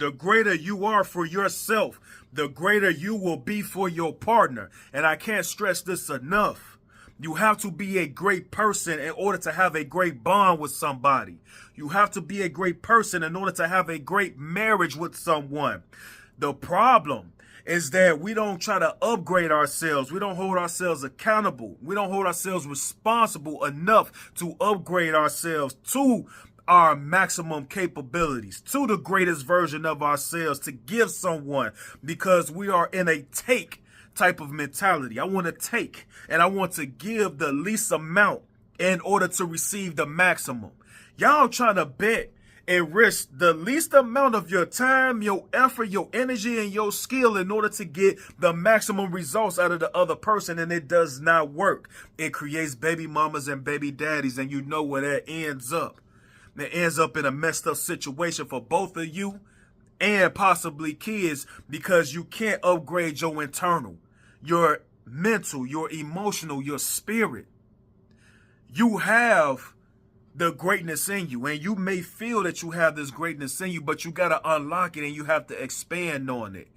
The greater you are for yourself, the greater you will be for your partner. And I can't stress this enough. You have to be a great person in order to have a great bond with somebody. You have to be a great person in order to have a great marriage with someone. The problem is that we don't try to upgrade ourselves. We don't hold ourselves accountable. We don't hold ourselves responsible enough to upgrade ourselves to our maximum capabilities, to the greatest version of ourselves, to give someone, because we are in a take type of mentality. I want to take and I want to give the least amount in order to receive the maximum. Y'all trying to bet and risk the least amount of your time, your effort, your energy, and your skill in order to get the maximum results out of the other person, and it does not work. It creates baby mamas and baby daddies, and you know where that ends up. It ends up in a messed up situation for both of you and possibly kids, because you can't upgrade your internal, your mental, your emotional, your spirit. You have the greatness in you, and you may feel that you have this greatness in you, but you got to unlock it and you have to expand on it.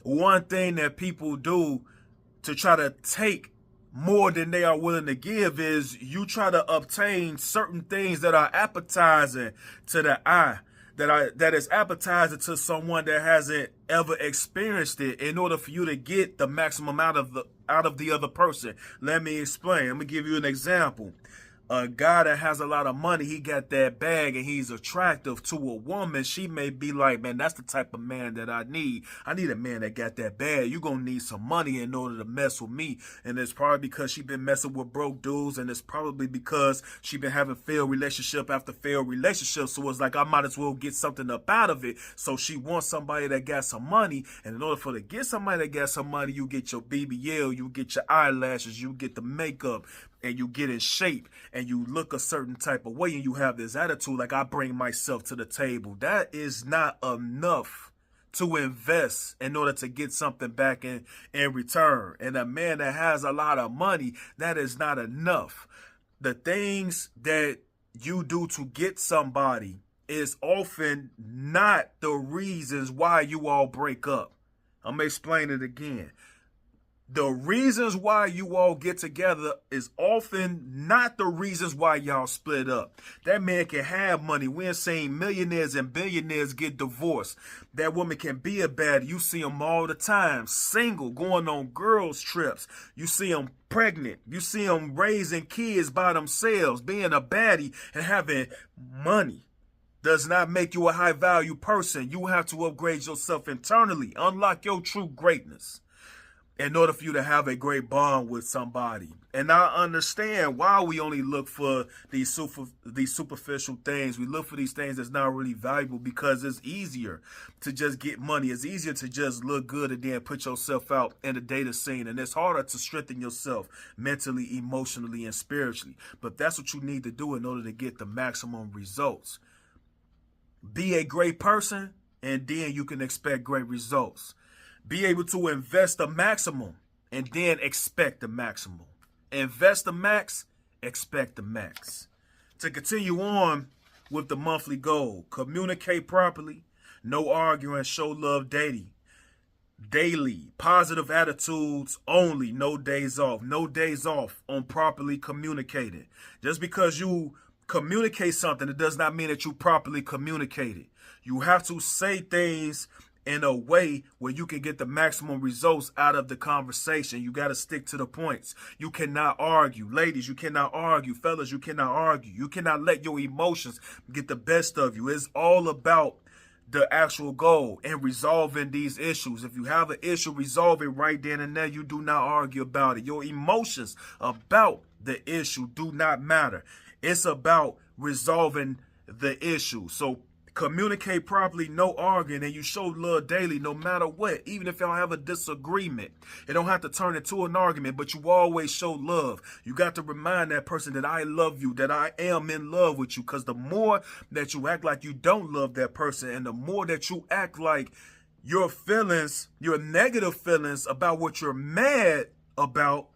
One thing that people do to try to take more than they are willing to give is you try to obtain certain things that are appetizing to the eye, that is appetizing to someone that hasn't ever experienced it, in order for you to get the maximum out of the other person. Let me explain. Let me give you an example. A guy that has a lot of money, he got that bag and he's attractive to a woman. She may be like, man, that's the type of man that I need. I need a man that got that bag. You're going to need some money in order to mess with me. And it's probably because she been messing with broke dudes. And it's probably because she been having failed relationship after failed relationship. So it's like, I might as well get something up out of it. So she wants somebody that got some money. And in order for her to get somebody that got some money, you get your BBL, you get your eyelashes, you get the makeup, and you get in shape, and you look a certain type of way, and you have this attitude like, I bring myself to the table. That is not enough to invest in order to get something back in return. And a man that has a lot of money, that is not enough. The things that you do to get somebody is often not the reasons why you all break up. I'm going to explain it again. The reasons why you all get together is often not the reasons why y'all split up. That man can have money. We're seeing millionaires and billionaires get divorced. That woman can be a baddie. You see them all the time, single, going on girls' trips. You see them pregnant. You see them raising kids by themselves, being a baddie and having money. Does not make you a high value person. You have to upgrade yourself internally. Unlock your true greatness in order for you to have a great bond with somebody. And I understand why we only look for these superficial things. We look for these things that's not really valuable, because it's easier to just get money. It's easier to just look good and then put yourself out in the data scene. And it's harder to strengthen yourself mentally, emotionally, and spiritually. But that's what you need to do in order to get the maximum results. Be a great person, and then you can expect great results. Be able to invest the maximum and then expect the maximum. Invest the max, expect the max. To continue on with the monthly goal, communicate properly, no arguing, show love daily, positive attitudes only, no days off. No days off on properly communicating. Just because you communicate something, it does not mean that you properly communicate it. You have to say things in a way where you can get the maximum results out of the conversation. You got to stick to the points. You cannot argue. Ladies, you cannot argue. Fellas, you cannot argue. You cannot let your emotions get the best of you. It's all about the actual goal and resolving these issues. If you have an issue, resolve it right then and there. You do not argue about it. Your emotions about the issue do not matter. It's about resolving the issue. So communicate properly, no arguing, and you show love daily no matter what. Even if y'all have a disagreement, it don't have to turn into an argument, but you always show love. You got to remind that person that I love you, that I am in love with you, because the more that you act like you don't love that person, and the more that you act like your feelings, your negative feelings about what you're mad about,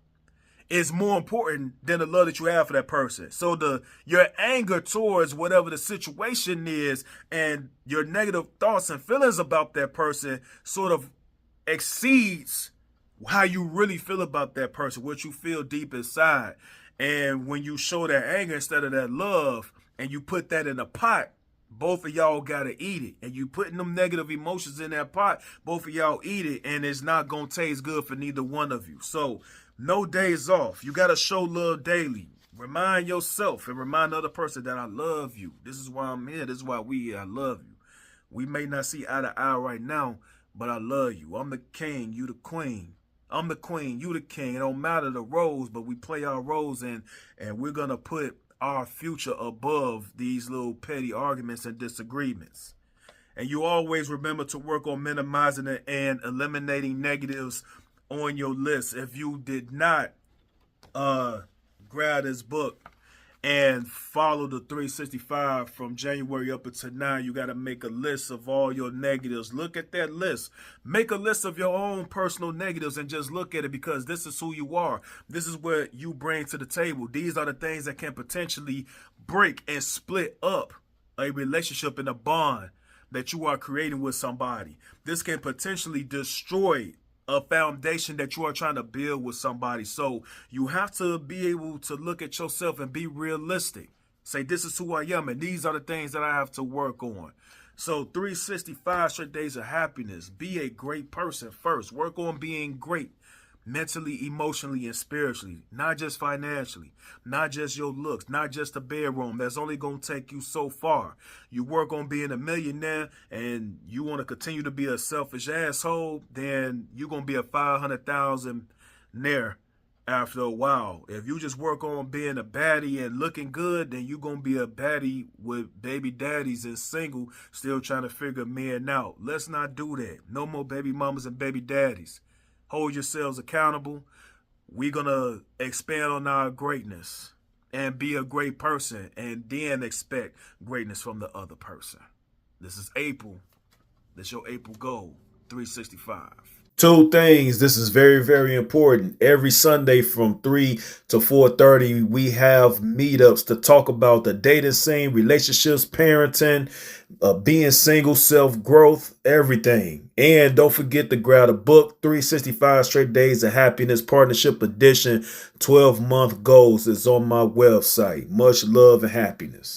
is more important than the love that you have for that person. So your anger towards whatever the situation is and your negative thoughts and feelings about that person sort of exceeds how you really feel about that person, what you feel deep inside. And when you show that anger instead of that love and you put that in a pot, both of y'all gotta eat it. And you putting them negative emotions in that pot, both of y'all eat it, and it's not gonna taste good for neither one of you. So no days off. You gotta show love daily. Remind yourself and remind the other person that I love you. This is why I'm here. This is why we here. I love you. We may not see eye to eye right now, but I love you. I'm the king, you the queen. I'm the queen, you the king. It don't matter the roles, but we play our roles, and we're gonna put our future above these little petty arguments and disagreements. And you always remember to work on minimizing it and eliminating negatives on your list. If you did not grab this book and follow the 365 from January up until now, you got to make a list of all your negatives. Look at that list. Make a list of your own personal negatives and just look at it, because this is who you are. This is what you bring to the table. These are the things that can potentially break and split up a relationship and a bond that you are creating with somebody. This can potentially destroy a foundation that you are trying to build with somebody. So you have to be able to look at yourself and be realistic. Say, this is who I am, and these are the things that I have to work on. So 365 straight days of happiness. Be a great person first. Work on being great mentally, emotionally, and spiritually. Not just financially. Not just your looks. Not just the bedroom. That's only going to take you so far. You work on being a millionaire and you want to continue to be a selfish asshole, then you're going to be a 500,000 nair after a while. If you just work on being a baddie and looking good, then you're going to be a baddie with baby daddies and single, still trying to figure men out. Let's not do that. No more baby mamas and baby daddies. Hold yourselves accountable. We're going to expand on our greatness and be a great person, and then expect greatness from the other person. This is April. This is your April goal, 365. Two things. This is very, very important. Every Sunday from 3 to 4:30, we have meetups to talk about the dating scene, relationships, parenting, being single, self-growth, everything. And don't forget to grab the book, 365 Straight Days of Happiness Partnership Edition, 12-month goals is on my website. Much love and happiness.